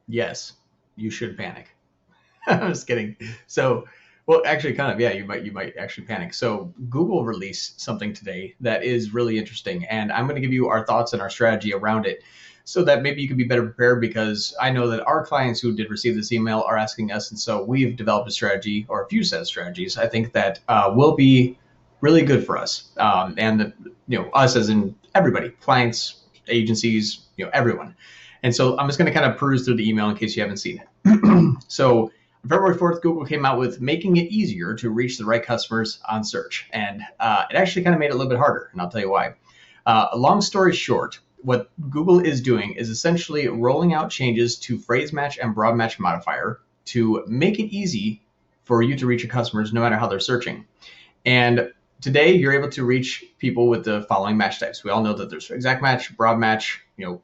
Yes, you should panic. I'm just kidding. So, well, actually, kind of, yeah, you might actually panic. So, Google released something today that is really interesting, and I'm going to give you our thoughts and our strategy around it, so that maybe you can be better prepared. Because I know that our clients who did receive this email are asking us, and so we've developed a strategy or a few set of strategies. I think that will be really good for us, and the, us as in everybody, clients, agencies, everyone. And so I'm just going to kind of peruse through the email in case you haven't seen it. So on February 4th, Google came out with making it easier to reach the right customers on search. And it actually kind of made it a little bit harder, and I'll tell you why. Long story short, what Google is doing is essentially rolling out changes to phrase match and broad match modifier to make it easy for you to reach your customers no matter how they're searching. And today you're able to reach people with the following match types. We all know that there's exact match, broad match,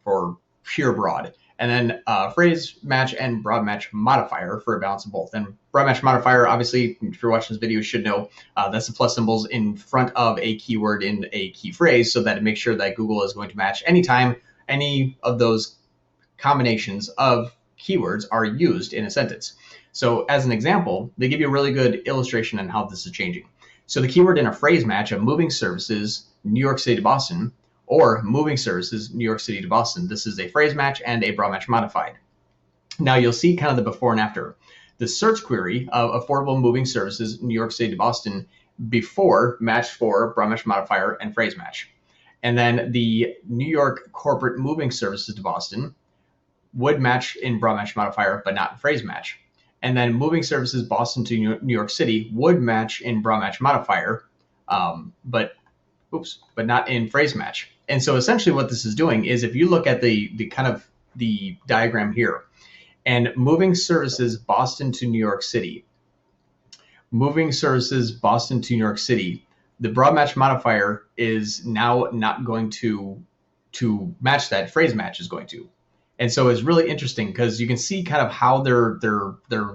for pure broad, and then phrase match and broad match modifier for a balance of both. And broad match modifier, obviously, if you're watching this video, you should know that's the plus symbols in front of a keyword in a key phrase, so that it makes sure that Google is going to match anytime any of those combinations of keywords are used in a sentence. So as an example, they give you a really good illustration on how this is changing. So the keyword in a phrase match of moving services, New York City to Boston, or moving services, New York City to Boston. This is a phrase match and a broad match modified. Now you'll see kind of the before and after. The search query of affordable moving services, New York City to Boston, before match for broad match modifier and phrase match. And then the New York corporate moving services to Boston would match in broad match modifier, but not in phrase match. And then moving services Boston to New York City would match in broad match modifier, but not in phrase match. And so essentially what this is doing is, if you look at the kind of the diagram here, and moving services Boston to New York City, the broad match modifier is now not going to match that. Phrase match is going to. And so it's really interesting because you can see kind of how they're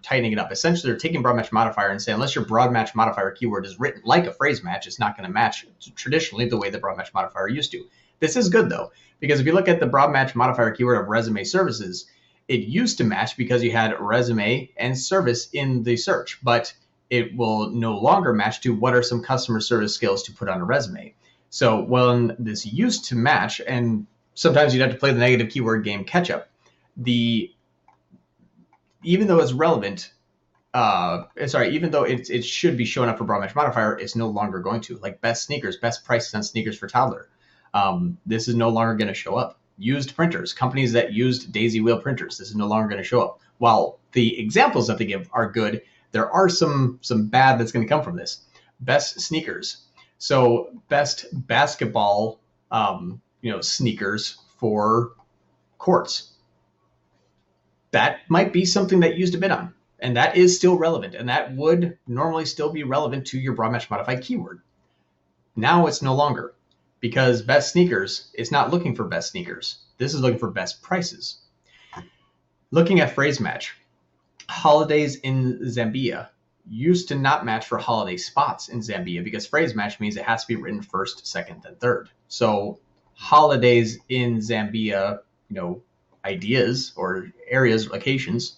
tightening it up. Essentially, they're taking broad match modifier and saying, unless your broad match modifier keyword is written like a phrase match, it's not going to match traditionally the way the broad match modifier used to. This is good, though, because if you look at the broad match modifier keyword of resume services, it used to match because you had resume and service in the search, but it will no longer match to what are some customer service skills to put on a resume. So when this used to match, and sometimes you'd have to play the negative keyword game catch up. Even though it's relevant, even though it should be showing up for broad match modifier, it's no longer going to. Like best sneakers, best prices on sneakers for toddler. This is no longer going to show up. Used printers, companies that used daisy wheel printers, this is no longer going to show up. While the examples that they give are good, there are some bad that's going to come from this. Best sneakers. So best basketball sneakers for courts. That might be something that used a bit on, and that is still relevant, and that would normally still be relevant to your broad match modified keyword. Now it's no longer, because best sneakers is not looking for best sneakers. This is looking for best prices. Looking at phrase match, holidays in Zambia used to not match for holiday spots in Zambia, because phrase match means it has to be written first, second, and third. So holidays in Zambia, ideas or areas, locations,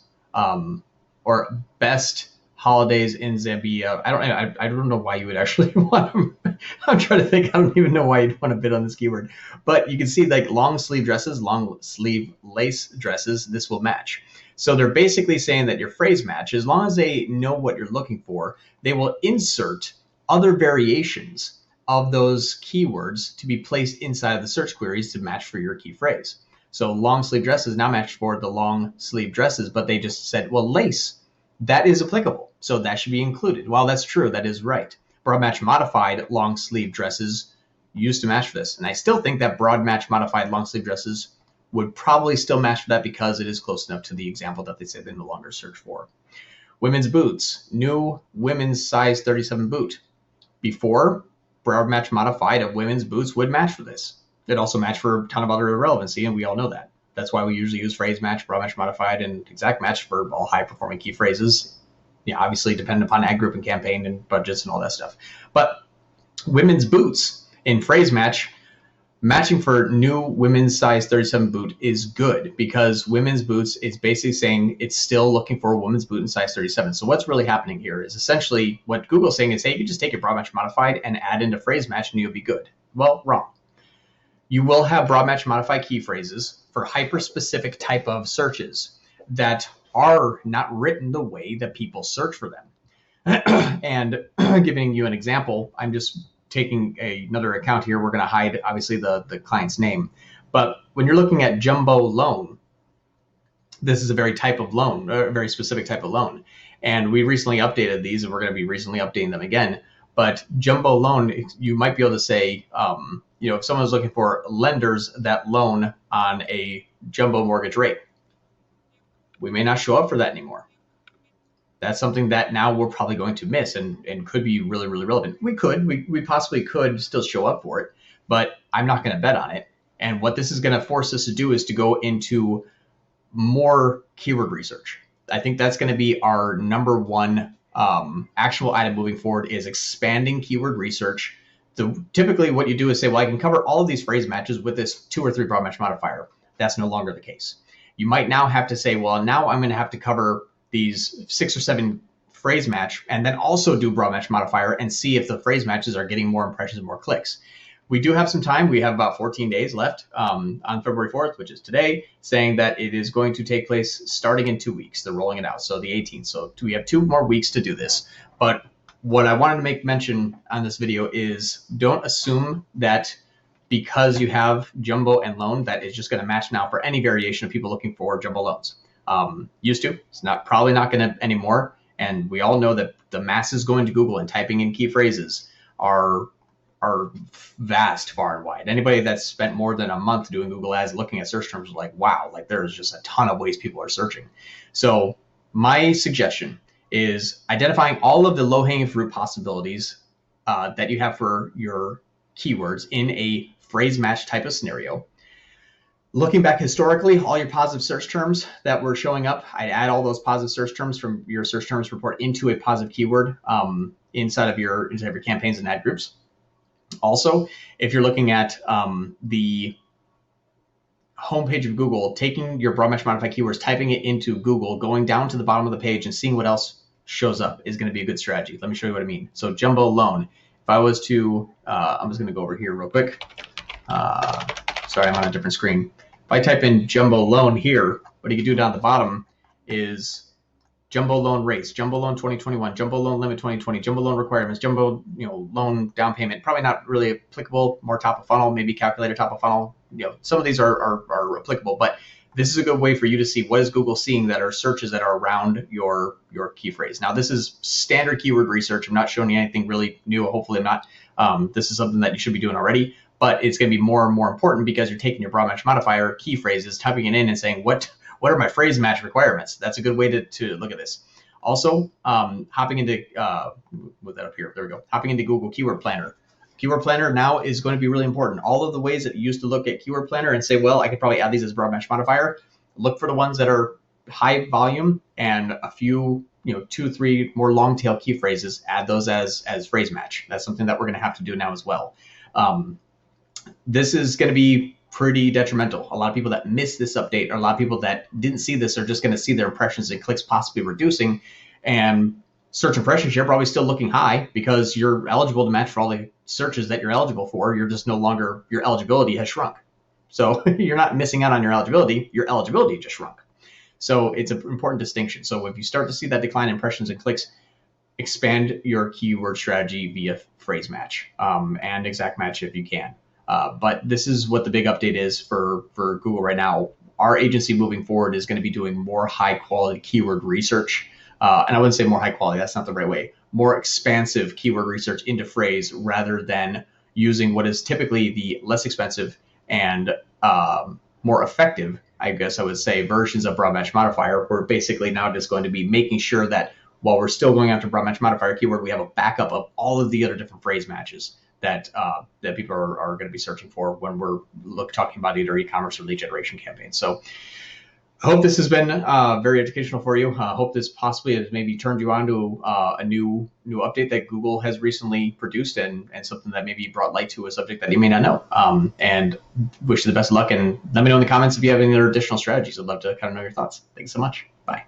or best holidays in Zambia. I don't know why you would actually want them. I'm trying to think. I don't even know why you'd want to bid on this keyword. But you can see like long sleeve dresses, long sleeve lace dresses, this will match. So they're basically saying that your phrase match, as long as they know what you're looking for, they will insert other variations of those keywords to be placed inside of the search queries to match for your key phrase. So long sleeve dresses now match for the long sleeve dresses, but they just said, well, lace, that is applicable. So that should be included. While that's true, that is right. Broad match modified long sleeve dresses used to match for this. And I still think that broad match modified long sleeve dresses would probably still match for that, because it is close enough to the example that they say they no longer search for. Women's boots, new women's size 37 boot. Before, broad match modified of women's boots would match for this. It also matched for a ton of other irrelevancy, and we all know that. That's why we usually use phrase match, broad match modified, and exact match for all high-performing key phrases. Obviously dependent upon ad group and campaign and budgets and all that stuff. But women's boots in phrase match matching for new women's size 37 boot is good because women's boots is basically saying it's still looking for a women's boot in size 37. So what's really happening here is essentially what Google's saying is, hey, you can just take your broad match modified and add into phrase match and you'll be good. Well, wrong. You will have broad match modified key phrases for hyper-specific type of searches that are not written the way that people search for them. And giving you an example, I'm just taking another account here. We're going to hide, obviously, the client's name. But when you're looking at jumbo loan, this is a very type of loan, a very specific type of loan. And we recently updated these, and we're going to be recently updating them again. But jumbo loan, you might be able to say, if someone's looking for lenders that loan on a jumbo mortgage rate, we may not show up for that anymore. That's something that now we're probably going to miss and could be really, really relevant. We possibly could still show up for it, but I'm not going to bet on it. And what this is going to force us to do is to go into more keyword research. I think that's going to be our number one actual item moving forward, is expanding keyword research. So typically what you do is say, well, I can cover all of these phrase matches with this 2 or 3 broad match modifier. That's no longer the case. You might now have to say, well, now I'm going to have to cover these 6 or 7 phrase match and then also do broad match modifier and see if the phrase matches are getting more impressions and more clicks. We do have some time. We have about 14 days left on February 4th, which is today, saying that it is going to take place starting in 2 weeks. They're rolling it out, so the 18th. So we have 2 more weeks to do this. But what I wanted to make mention on this video is don't assume that because you have jumbo and loan, that is just going to match now for any variation of people looking for jumbo loans. Used to. It's probably not going to anymore. And we all know that the masses going to Google and typing in key phrases are vast, far and wide. Anybody that's spent more than a month doing Google ads looking at search terms is like, wow, like there's just a ton of ways people are searching. So my suggestion is identifying all of the low-hanging fruit possibilities that you have for your keywords in a phrase match type of scenario. Looking back historically, all your positive search terms that were showing up, I'd add all those positive search terms from your search terms report into a positive keyword inside of your campaigns and ad groups. Also, if you're looking at the homepage of Google, taking your broad match modified keywords, typing it into Google, going down to the bottom of the page and seeing what else shows up is going to be a good strategy. Let me show you what I mean. So jumbo loan, if I was to, I'm just going to go over here real quick. Sorry, I'm on a different screen. If I type in jumbo loan here, what you can do down at the bottom is jumbo loan rates, jumbo loan 2021, jumbo loan limit 2020, jumbo loan requirements, jumbo loan down payment. Probably not really applicable. More top of funnel, maybe calculator top of funnel. Some of these are applicable, but this is a good way for you to see what is Google seeing that are searches that are around your key phrase. Now, this is standard keyword research. I'm not showing you anything really new. Hopefully, I'm not. This is something that you should be doing already. But it's going to be more and more important because you're taking your broad match modifier key phrases, typing it in and saying, what are my phrase match requirements? That's a good way to look at this. Also, hopping into, with that up here, there we go, hopping into Google Keyword Planner. Keyword Planner now is going to be really important. All of the ways that you used to look at Keyword Planner and say, well, I could probably add these as broad match modifier, look for the ones that are high volume and a few, 2, 3 more long tail key phrases, add those as phrase match. That's something that we're going to have to do now as well. This is going to be pretty detrimental. A lot of people that miss this update, or a lot of people that didn't see this, are just going to see their impressions and clicks possibly reducing, and search impression share probably still looking high because you're eligible to match for all the searches that you're eligible for. You're just no longer, your eligibility has shrunk. So you're not missing out on your eligibility just shrunk. So it's an important distinction. So if you start to see that decline in impressions and clicks, expand your keyword strategy via phrase match and exact match if you can. But this is what the big update is for Google right now. Our agency moving forward is going to be doing more high quality keyword research. And I wouldn't say more high quality, that's not the right way. More expansive keyword research into phrase rather than using what is typically the less expensive and more effective, I guess I would say, versions of broad match modifier. We're basically now just going to be making sure that while we're still going after broad match modifier keyword, we have a backup of all of the other different phrase matches that people are going to be searching for when we're talking about either e-commerce or lead generation campaigns. So I hope this has been very educational for you. I hope this possibly has maybe turned you on to a new update that Google has recently produced, and something that maybe brought light to a subject that you may not know. And wish you the best of luck. And let me know in the comments if you have any other additional strategies. I'd love to kind of know your thoughts. Thanks so much. Bye.